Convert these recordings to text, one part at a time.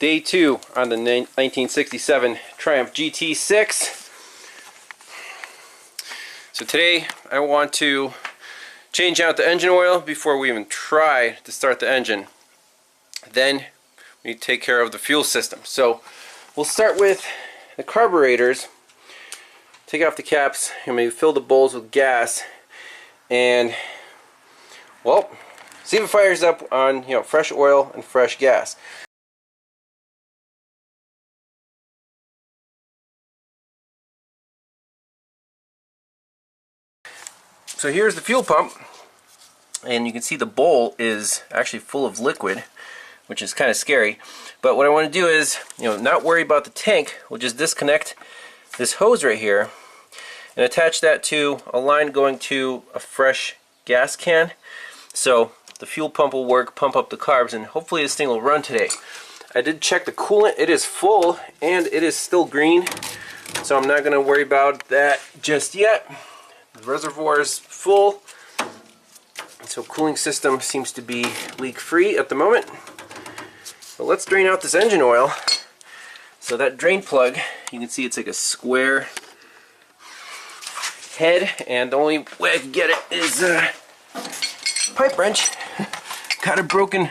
Day 2 on the 1967 Triumph GT6. So today I want to change out the engine oil before we even try to start the engine. Then we need to take care of the fuel system. So we'll start with the carburetors. Take off the caps and maybe fill the bowls with gas, and well, see if it fires up on fresh oil and fresh gas. So here's the fuel pump, and you can see the bowl is actually full of liquid, which is kind of scary. But what I want to do is, not worry about the tank. We'll just disconnect this hose right here and attach that to a line going to a fresh gas can. So the fuel pump will work, pump up the carbs, and hopefully this thing will run today. I did check the coolant. It is full and it is still green, so I'm not going to worry about that just yet. The reservoir is full, so cooling system seems to be leak free at the moment. But let's drain out this engine oil. So that drain plug, you can see it's like a square head, and the only way I can get it is a pipe wrench. Got it broken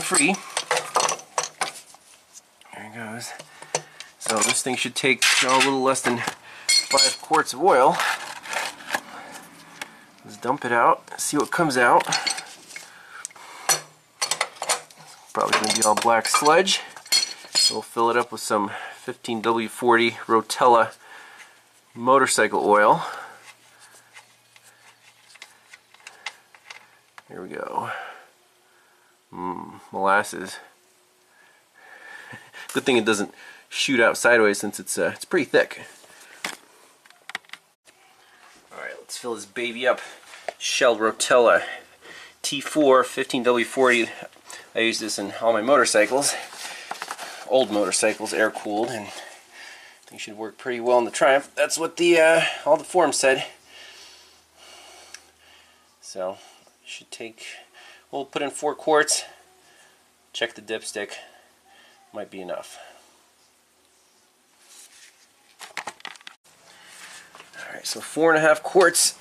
free. There it goes. So this thing should take a little less than 5 quarts of oil. Let's dump it out, see what comes out. Probably going to be all black sludge. We'll fill it up with some 15W40 Rotella motorcycle oil. Here we go. Molasses. Good thing it doesn't shoot out sideways, since it's pretty thick. Alright, let's fill this baby up. Shell Rotella T4 15W40. I use this in all my motorcycles. Old motorcycles, air cooled, and I think it should work pretty well in the Triumph. That's what all the forums said. So should take. We'll put in 4 quarts. Check the dipstick. Might be enough. Alright, so 4.5 quarts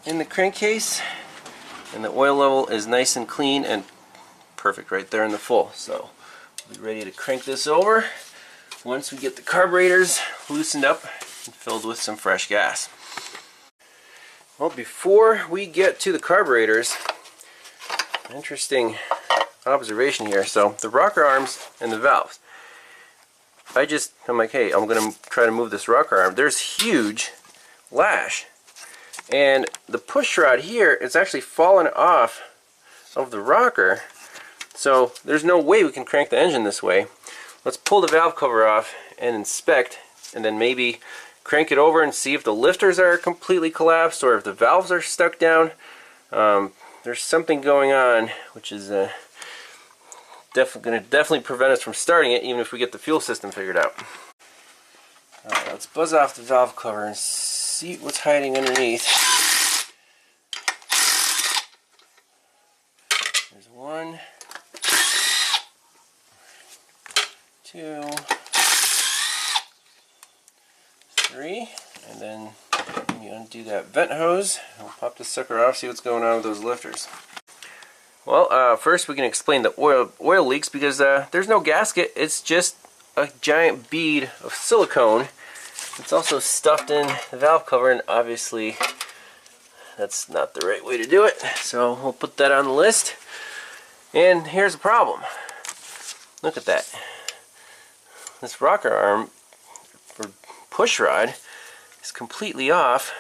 in the crankcase, and the oil level is nice and clean and perfect right there in the full. So we'll be ready to crank this over once we get the carburetors loosened up and filled with some fresh gas. Well, before we get to the carburetors, interesting observation here. So the rocker arms and the valves. I'm like, hey, I'm going to try to move this rocker arm. There's huge lash, and the push rod here is actually fallen off of the rocker. So there's no way we can crank the engine this way. Let's pull the valve cover off and inspect, and then maybe crank it over and see if the lifters are completely collapsed or if the valves are stuck down. There's something going on which is going to definitely prevent us from starting it, even if we get the fuel system figured out. Alright, let's buzz off the valve cover and see what's hiding underneath. There's 1, 2, 3, and then you undo that vent hose. We'll pop this sucker off, see what's going on with those lifters. Well, first we can explain the oil leaks, because there's no gasket. It's just a giant bead of silicone. It's also stuffed in the valve cover, and obviously that's not the right way to do it. So we'll put that on the list. And here's the problem. Look at that. This rocker arm or push rod is completely off.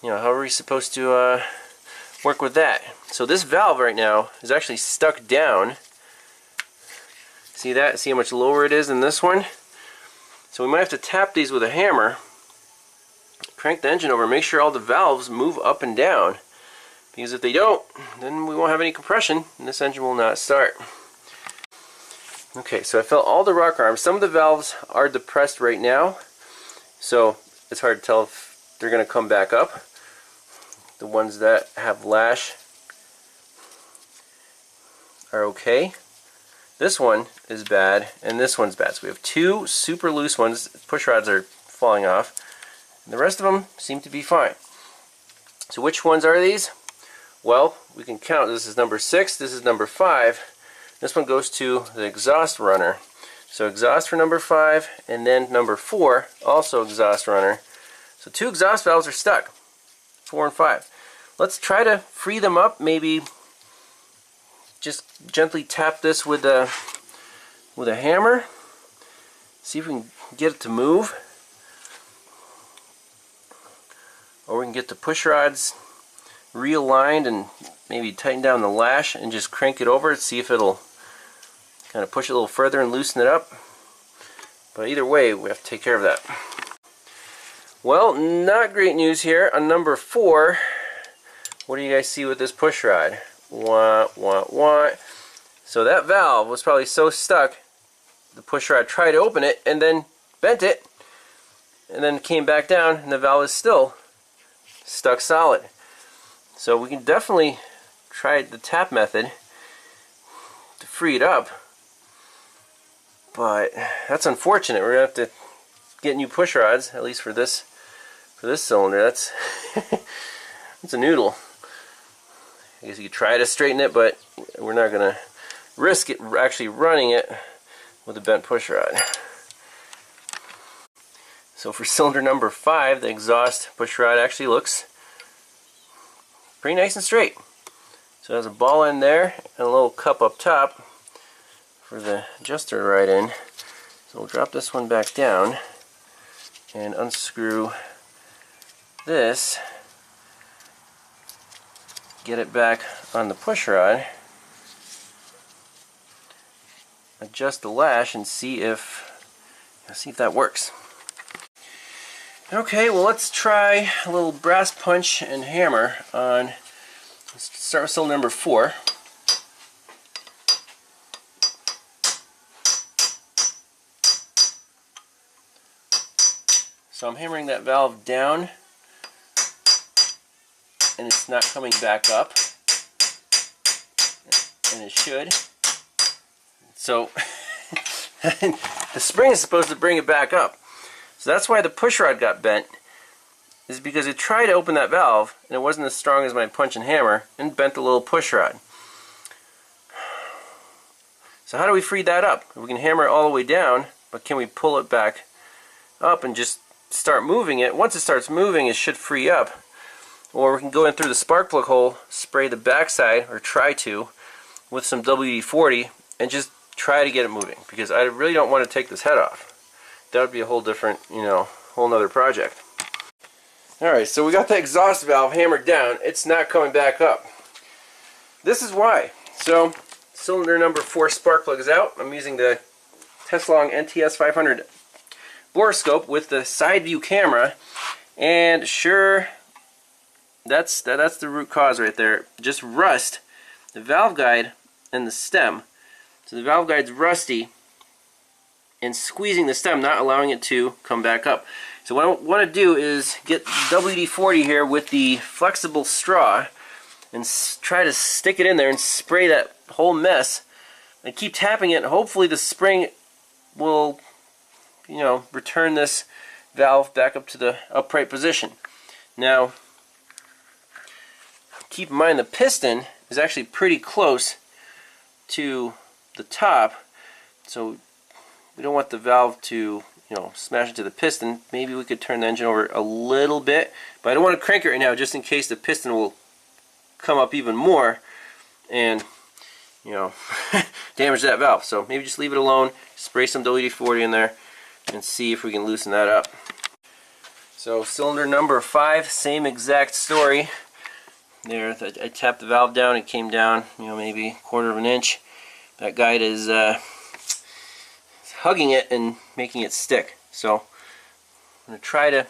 How are we supposed to work with that? So this valve right now is actually stuck down. See that? See how much lower it is than this one? So we might have to tap these with a hammer, crank the engine over, make sure all the valves move up and down, because if they don't, then we won't have any compression and this engine will not start. Okay, so I felt all the rocker arms. Some of the valves are depressed right now, so it's hard to tell if they're going to come back up. The ones that have lash are okay. this one is bad, and this one's bad. So we have two super loose ones. Push rods are falling off. And the rest of them seem to be fine. So which ones are these? Well, we can count. This is number 6, this is number 5. This one goes to the exhaust runner. So exhaust for number 5, and then number 4, also exhaust runner. So 2 exhaust valves are stuck, 4 and 5. Let's try to free them up. Maybe just gently tap this with a hammer. See if we can get it to move. Or we can get the push rods realigned and maybe tighten down the lash and just crank it over, see if it'll kind of push it a little further and loosen it up. But either way, we have to take care of that. Well, not great news here. On number 4, what do you guys see with this push rod? Wah, wah, wah. So that valve was probably so stuck, the push rod tried to open it and then bent it, and then came back down, and the valve is still stuck solid. So we can definitely try the tap method to free it up. But that's unfortunate. We're gonna have to get new push rods, at least for this cylinder. That's it's a noodle. I guess you could try to straighten it, but we're not gonna risk it actually running it with a bent push rod. So for cylinder number 5, the exhaust push rod actually looks pretty nice and straight. So it has a ball end there and a little cup up top for the adjuster right in. So we'll drop this one back down and unscrew this, get it back on the push rod, adjust the lash, and see if that works. Okay, well, let's try a little brass punch and hammer on. Let's start with cylinder number 4. So I'm hammering that valve down, and it's not coming back up, and it should. So the spring is supposed to bring it back up. So that's why the push rod got bent, is because it tried to open that valve and it wasn't as strong as my punch and hammer, and bent the little push rod. So how do we free that up? We can hammer it all the way down, but can we pull it back up and just start moving it? Once it starts moving, it should free up. Or we can go in through the spark plug hole, spray the backside, or try to, with some WD-40 and just try to get it moving, because I really don't want to take this head off. That would be a whole different, whole nother project. Alright, so we got the exhaust valve hammered down. It's not coming back up. This is why. So, cylinder number 4 spark plug is out. I'm using the Teslong NTS 500 borescope with the side view camera, and sure, that's the root cause right there. Just rust, the valve guide and the stem. So the valve guide's rusty and squeezing the stem, not allowing it to come back up. So what I want to do is get WD-40 here with the flexible straw and try to stick it in there and spray that whole mess and keep tapping it, and hopefully the spring will, return this valve back up to the upright position. Now, keep in mind the piston is actually pretty close to the top, so we don't want the valve to, smash into the piston. Maybe we could turn the engine over a little bit, but I don't want to crank it right now just in case the piston will come up even more and, damage that valve. So maybe just leave it alone, spray some WD-40 in there, and see if we can loosen that up. So cylinder number 5, same exact story. There, I tapped the valve down, it came down, maybe 1/4 of an inch. That guide is hugging it and making it stick. So I'm going to try to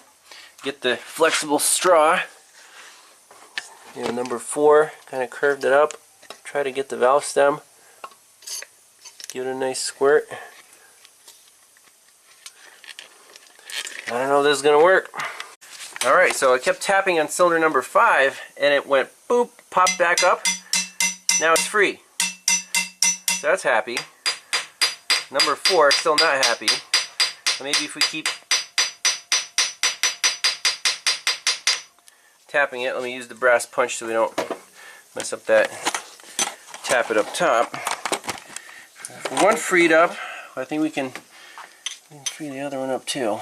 get the flexible straw. Number 4, kind of curved it up. Try to get the valve stem. Give it a nice squirt. I don't know if this is going to work. Alright, so I kept tapping on cylinder number 5 and it went boop, popped back up. Now it's free. So that's happy. Number 4, still not happy. Maybe if we keep tapping it, let me use the brass punch so we don't mess up that tap it up top. One freed up, I think we can free the other one up too.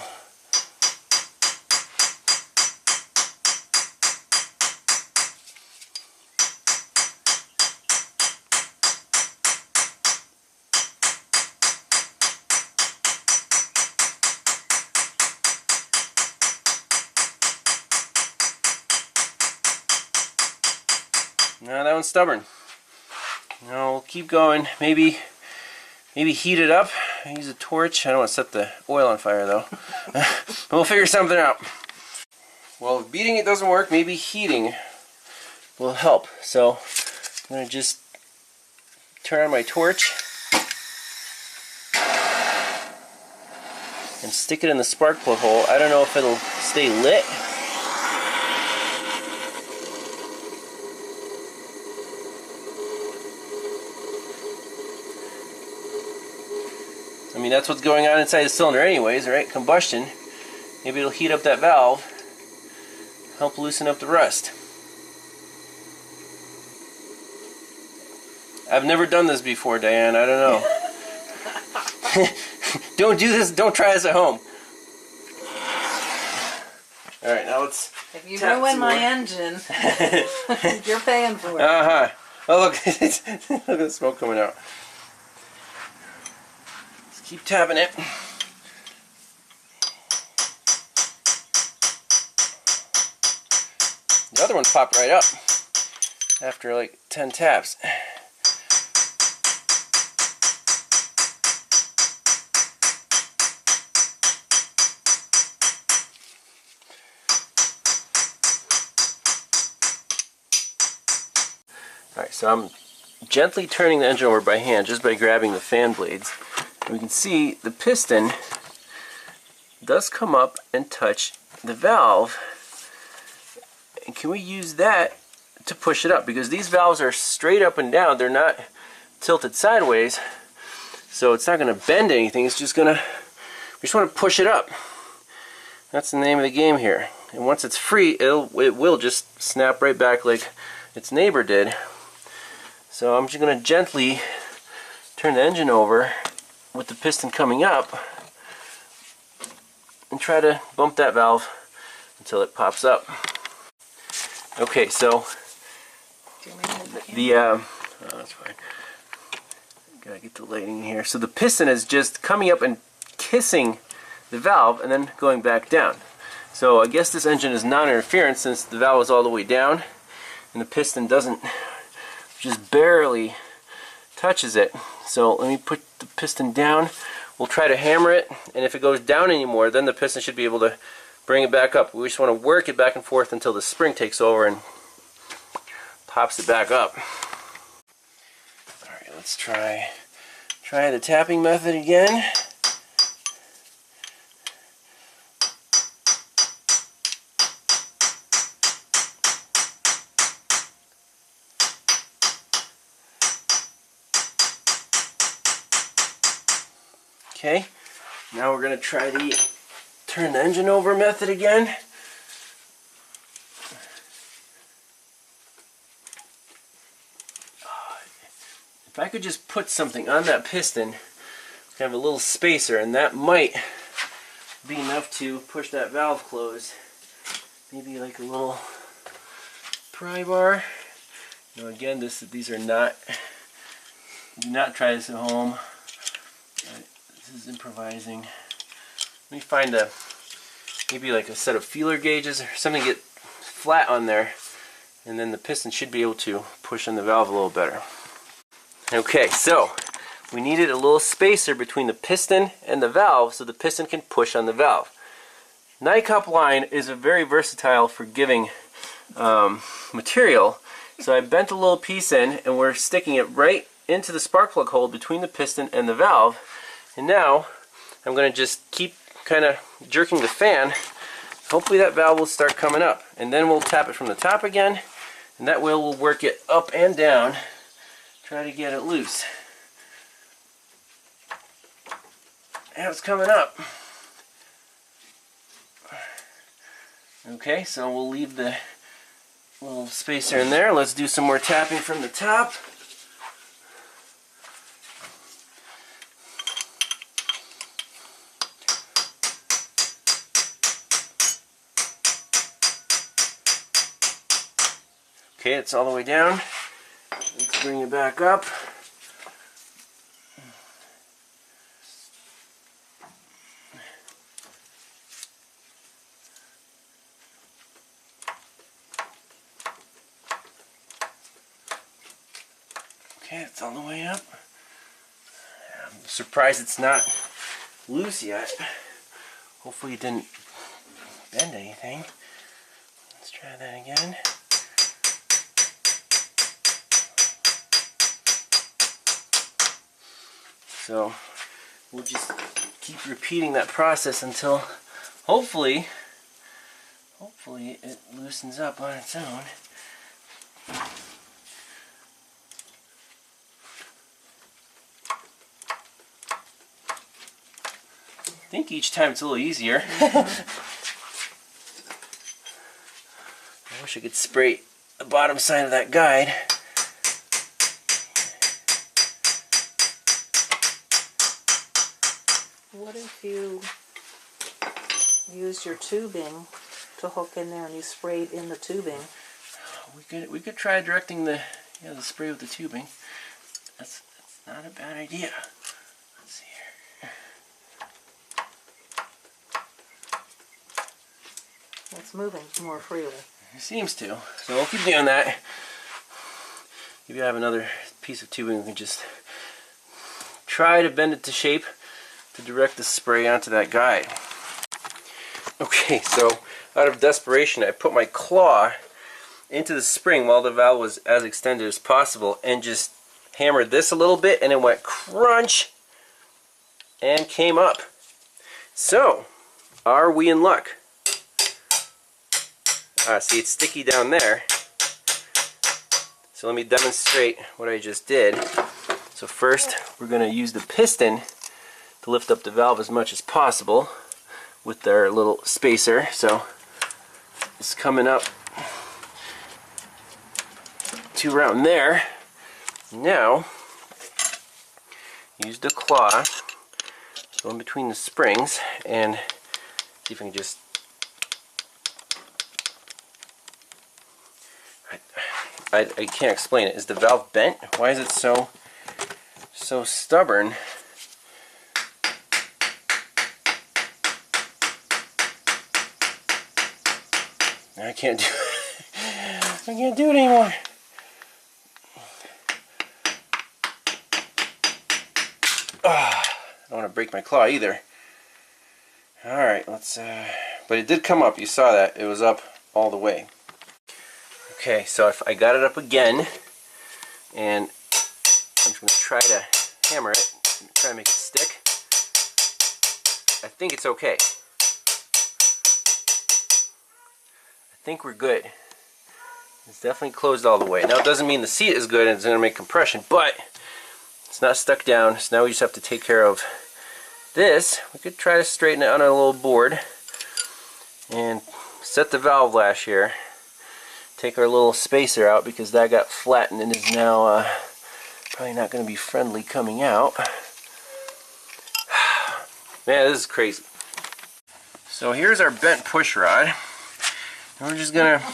No, that one's stubborn. No, we'll keep going. Maybe heat it up. Use a torch. I don't want to set the oil on fire though. But we'll figure something out. Well, if beating it doesn't work, maybe heating will help. So I'm going to just turn on my torch and stick it in the spark plug hole. I don't know if it'll stay lit. I mean, that's what's going on inside the cylinder anyways, right? Combustion. Maybe it'll heat up that valve, help loosen up the rust. I've never done this before, Diane. I don't know. Don't do this. Don't try this at home. All right, now let's. If you ruin my engine, you're paying for it. Uh-huh. Oh, look. Look at the smoke coming out. Keep tapping it. The other one popped right up after like 10 taps. Alright, so I'm gently turning the engine over by hand just by grabbing the fan blades. We can see the piston does come up and touch the valve, and can we use that to push it up, because these valves are straight up and down, they're not tilted sideways, so it's not going to bend anything, it's just going to, we just want to push it up. That's the name of the game here. And once it's free, it will just snap right back like its neighbor did. So I'm just going to gently turn the engine over with the piston coming up and try to bump that valve until it pops up. Okay, so oh, that's fine. Gotta get the lighting here. So the piston is just coming up and kissing the valve and then going back down. So I guess this engine is non-interference since the valve is all the way down and the piston doesn't, just barely touches it. So let me put the piston down. We'll try to hammer it, and if it goes down anymore, then the piston should be able to bring it back up. We just want to work it back and forth until the spring takes over and pops it back up. Alright, let's try the tapping method again. Okay, now we're going to try the turn the engine over method again. If I could just put something on that piston, have a little spacer, and that might be enough to push that valve closed. Maybe like a little pry bar. Now again, these are not, do not try this at home. This is improvising. Let me find maybe like a set of feeler gauges or something, get flat on there, and then the piston should be able to push on the valve a little better. Okay, so we needed a little spacer between the piston and the valve so the piston can push on the valve. Nycop line is a very versatile forgiving material, so I bent a little piece in and we're sticking it right into the spark plug hole between the piston and the valve. And now I'm going to just keep kind of jerking the fan. Hopefully that valve will start coming up, and then we'll tap it from the top again, and that way we'll work it up and down, try to get it loose. how it's coming up. Okay, so we'll leave the little spacer in there. Let's do some more tapping from the top. Okay, it's all the way down. Let's bring it back up. Okay, it's all the way up. I'm surprised it's not loose yet. Hopefully it didn't bend anything. Let's try that again. So we'll just keep repeating that process until hopefully it loosens up on its own. I think each time it's a little easier. I wish I could spray the bottom side of that guide. What if you use your tubing to hook in there and you sprayed in the tubing? We could try directing the spray with the tubing. That's not a bad idea. Let's see here. It's moving more freely. It seems to. So we'll keep doing that. If you have another piece of tubing, we can just try to bend it to shape to direct the spray onto that guide. Okay, so out of desperation, I put my claw into the spring while the valve was as extended as possible and just hammered this a little bit, and it went crunch and came up. So, are we in luck? See, it's sticky down there. So let me demonstrate what I just did. So first, we're going to use the piston to lift up the valve as much as possible with our little spacer. So it's coming up to around there. Now, use the claw, go in between the springs, and see if I can just I can't explain it. Is the valve bent? Why is it so stubborn? I can't do it. I can't do it anymore. I don't want to break my claw either. Alright, let's but it did come up. You saw that. It was up all the way. Okay, so if I got it up again, and I'm just going to try to hammer it, and try to make it stick. I think it's okay. I think we're good. It's definitely closed all the way. Now it doesn't mean the seat is good and it's going to make compression, but it's not stuck down, so now we just have to take care of this. We could try to straighten it on a little board and set the valve lash here. Take our little spacer out because that got flattened and is now probably not going to be friendly coming out. Man, this is crazy. So here's our bent push rod. And we're just going to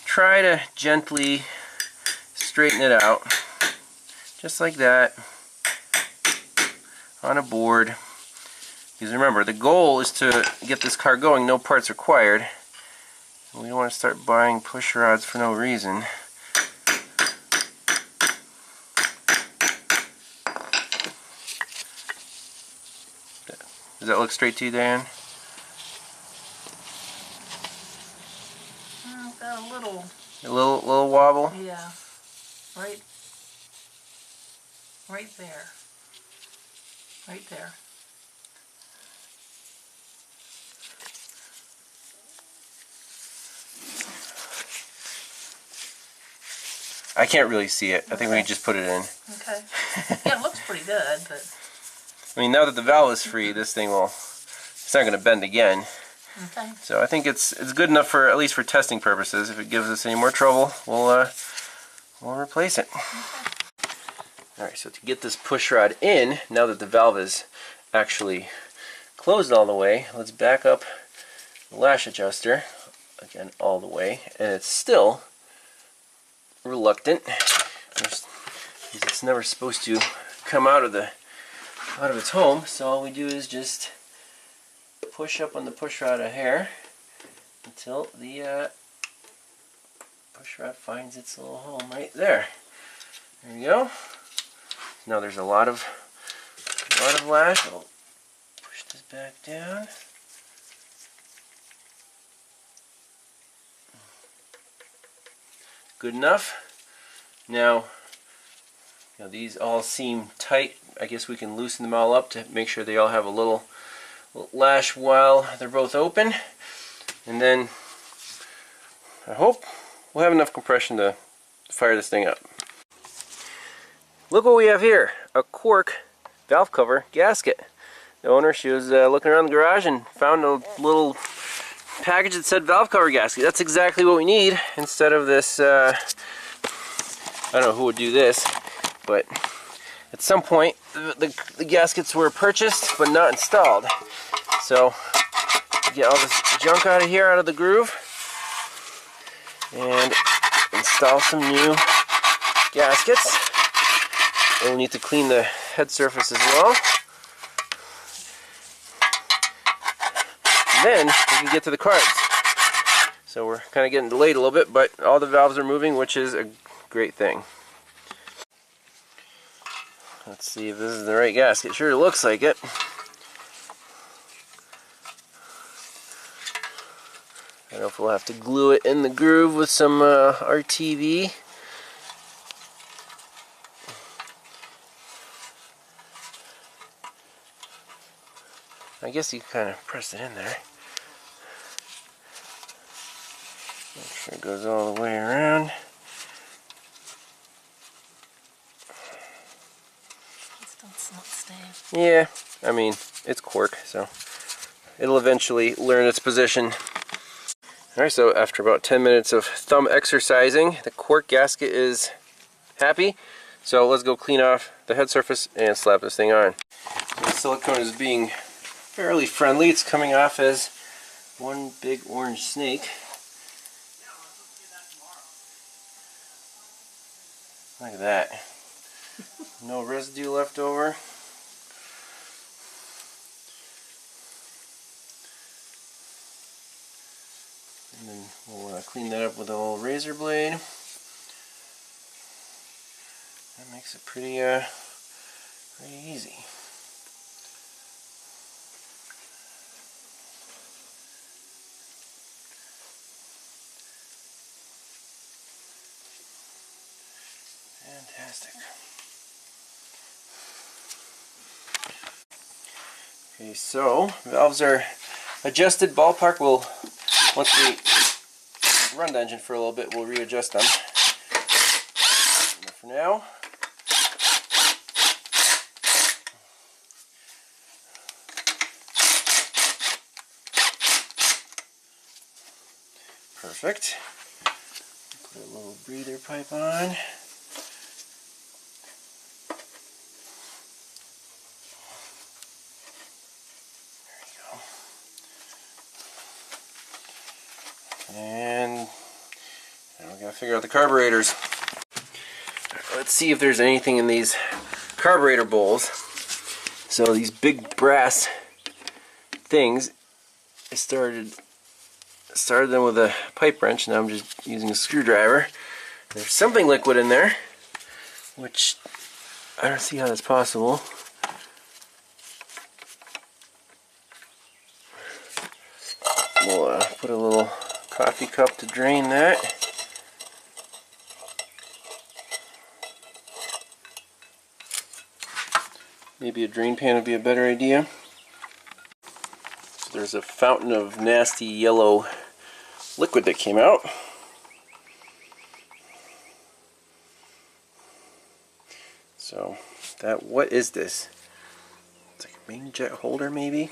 try to gently straighten it out. Just like that. On a board. Because remember, the goal is to get this car going, no parts required. We don't want to start buying push rods for no reason. Does that look straight to you, Dan? Got a little. A little wobble? Yeah. Right there. Right there. I can't really see it. I think we can just put it in. Okay. Yeah, it looks pretty good, but I mean, now that the valve is free, this thing will, it's not going to bend again. Okay. So I think it's good enough for, at least for testing purposes. If it gives us any more trouble, we'll replace it. Okay. Alright, so to get this push rod in, now that the valve is actually closed all the way, let's back up the lash adjuster, again all the way, and it's still reluctant. It's never supposed to come out of its home, so all we do is just push up on the push rod a hair until the push rod finds its little home right there. There we go. Now there's a lot of lash. I'll push this back down. Good enough. Now, these all seem tight. I guess we can loosen them all up to make sure they all have a little lash while they're both open. And then I hope we'll have enough compression to fire this thing up. Look what we have here, a cork valve cover gasket. The owner, she was looking around the garage and found a little package that said valve cover gasket. That's exactly what we need instead of this, I don't know who would do this, but at some point the gaskets were purchased but not installed. So get all this junk out of here, out of the groove, and install some new gaskets. And we need to clean the head surface as well. And then we can get to the carbs. So we're kind of getting delayed a little bit, but all the valves are moving, which is a great thing. Let's see if this is the right gasket. Sure looks like it. I don't know if we'll have to glue it in the groove with some RTV. I guess you kind of press it in there. Make sure it goes all the way around. It's not staying. Yeah, I mean, it's cork, so it'll eventually learn its position. Alright, so after about 10 minutes of thumb exercising, the cork gasket is happy. So let's go clean off the head surface and slap this thing on. The silicone is being fairly friendly. It's coming off as one big orange snake. Look at that. No residue left over. And then we'll clean that up with a little razor blade. That makes it pretty easy. Fantastic. Okay, so valves are adjusted. Ballpark will, once we run the engine for a little bit, we'll readjust them. But for now, perfect. Put a little breather pipe on. And now we gotta figure out the carburetors. Let's see if there's anything in these carburetor bowls. So these big brass things, I started them with a pipe wrench. Now I'm just using a screwdriver. There's something liquid in there, which I don't see how that's possible. We'll put a little coffee cup to drain that. Maybe a drain pan would be a better idea. So there's a fountain of nasty yellow liquid that came out. So what is this? It's a main jet holder maybe.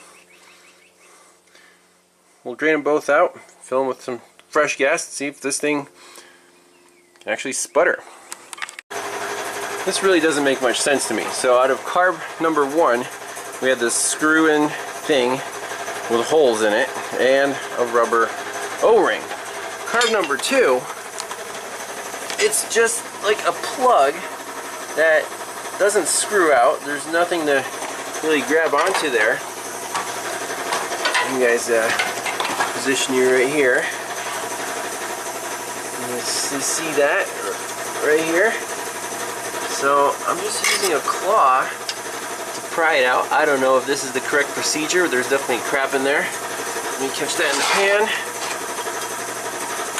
We'll drain them both out, fill them with some fresh gas, and see if this thing can actually sputter. This really doesn't make much sense to me. So out of carb number 1, we had this screw-in thing with holes in it and a rubber O-ring. Carb number 2, it's just like a plug that doesn't screw out. There's nothing to really grab onto there. You guys position you right here. You see that right here? So I'm just using a claw to pry it out. I don't know if this is the correct procedure. There's definitely crap in there. Let me catch that in the pan.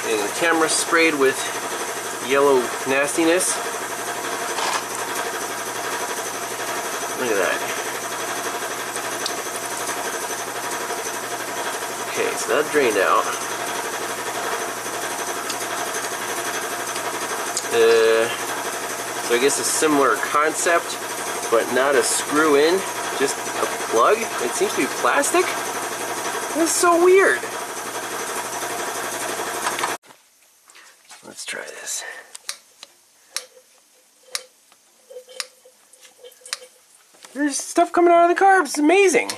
Getting the camera sprayed with yellow nastiness. Look at that. Okay, so that drained out. So I guess a similar concept, but not a screw in, just a plug. It seems to be plastic. That's so weird. Let's try this. There's stuff coming out of the carbs. It's amazing.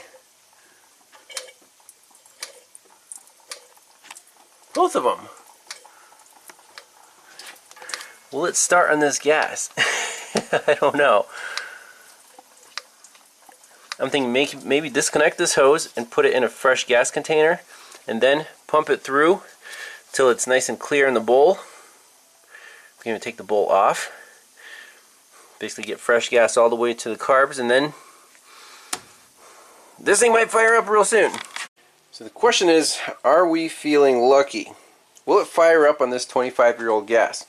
Both of them. Will it start on this gas? I don't know. I'm thinking maybe disconnect this hose and put it in a fresh gas container and then pump it through till it's nice and clear in the bowl. We can even take the bowl off. Basically get fresh gas all the way to the carbs, and then this thing might fire up real soon. So the question is, are we feeling lucky? Will it fire up on this 25-year-old gas?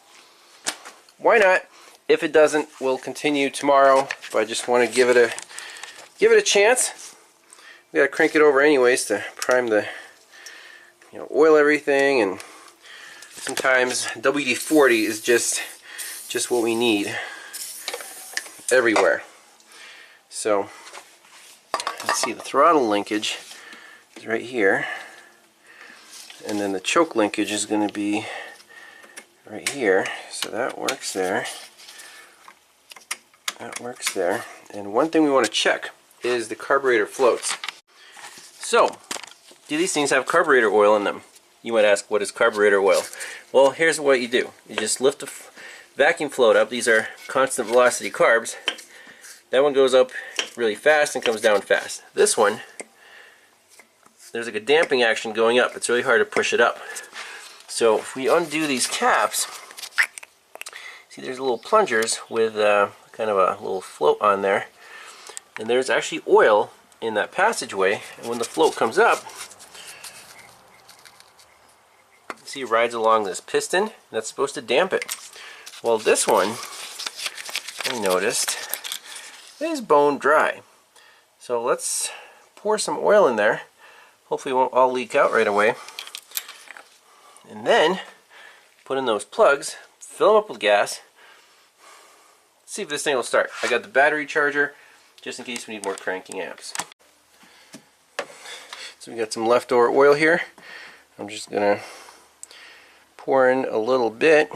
Why not? If it doesn't, we'll continue tomorrow. But I just want to give it a chance. We gotta crank it over anyways to prime the, oil everything, and sometimes WD-40 is just what we need everywhere. So let's see, the throttle linkage is right here, and then the choke linkage is going to be right here. So that works there. That works there. And one thing we want to check is the carburetor floats. So, do these things have carburetor oil in them? You might ask, what is carburetor oil? Well, here's what you do. You just lift the vacuum float up. These are constant velocity carbs. That one goes up really fast and comes down fast. This one, there's like a damping action going up. It's really hard to push it up. So if we undo these caps, see there's little plungers with kind of a little float on there. And there's actually oil in that passageway. And when the float comes up, see it rides along this piston. That's supposed to damp it. Well, this one, I noticed, is bone dry. So let's pour some oil in there. Hopefully it won't all leak out right away. And then put in those plugs, fill them up with gas. Let's see if this thing will start. I got the battery charger just in case we need more cranking amps. So we got some leftover oil here. I'm just gonna pour in a little bit.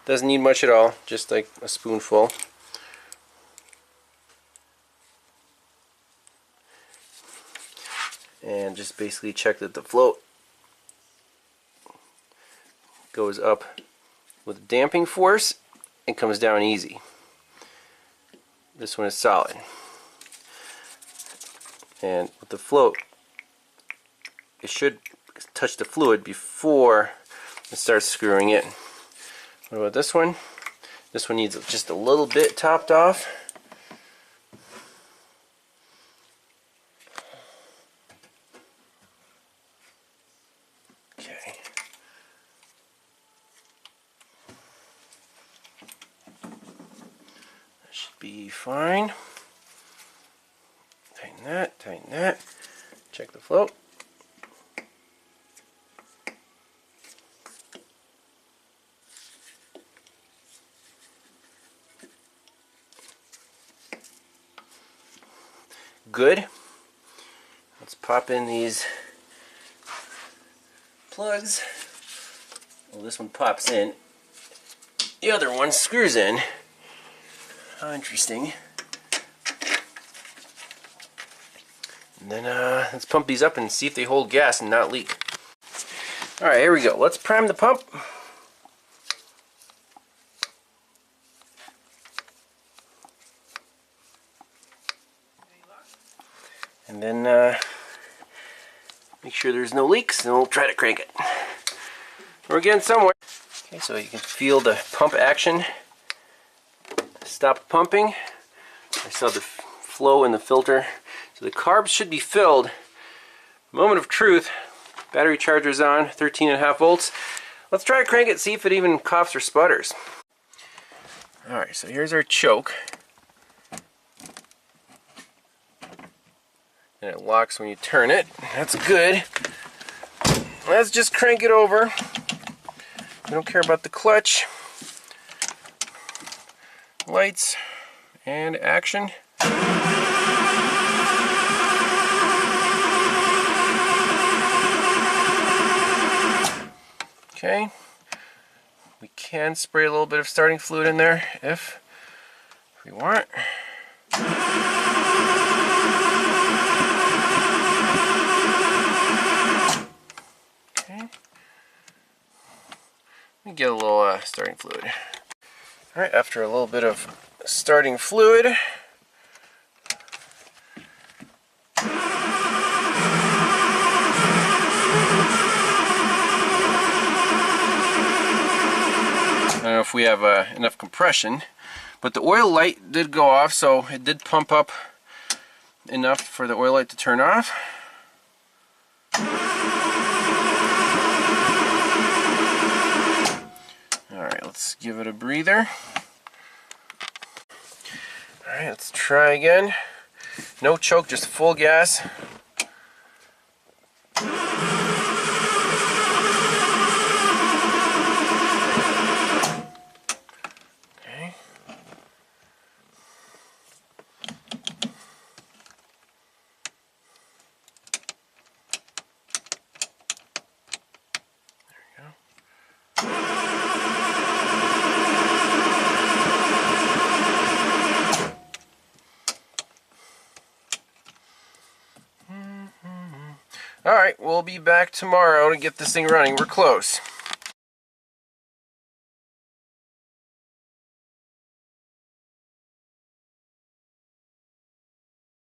Doesn't need much at all, just like a spoonful. And just basically check that the float goes up with damping force and comes down easy. This one is solid. And with the float, it should touch the fluid before it starts screwing in. What about this one? This one needs just a little bit topped off. Okay. That should be fine. Tighten that, tighten that. Check the float. good. Let's pop in these plugs. Well, this one pops in. The other one screws in. How interesting. And then let's pump these up and see if they hold gas and not leak. Alright, here we go. Let's prime the pump. And then make sure there's no leaks, and we'll try to crank it. We're getting somewhere. Okay, so you can feel the pump action. Stop pumping. I saw the flow in the filter. So the carbs should be filled. Moment of truth. Battery charger's on, 13.5 volts. Let's try to crank it, see if it even coughs or sputters. Alright, so here's our choke. And it locks when you turn it. That's good. Let's just crank it over. We don't care about the clutch. Lights and action. Okay. We can spray a little bit of starting fluid in there if we want. Let me get a little starting fluid. Alright, after a little bit of starting fluid, I don't know if we have enough compression, but the oil light did go off, so it did pump up enough for the oil light to turn off. Alright, let's give it a breather. Alright, let's try again. No choke, just full gas. Okay. There we go. Alright, we'll be back tomorrow to get this thing running. We're close.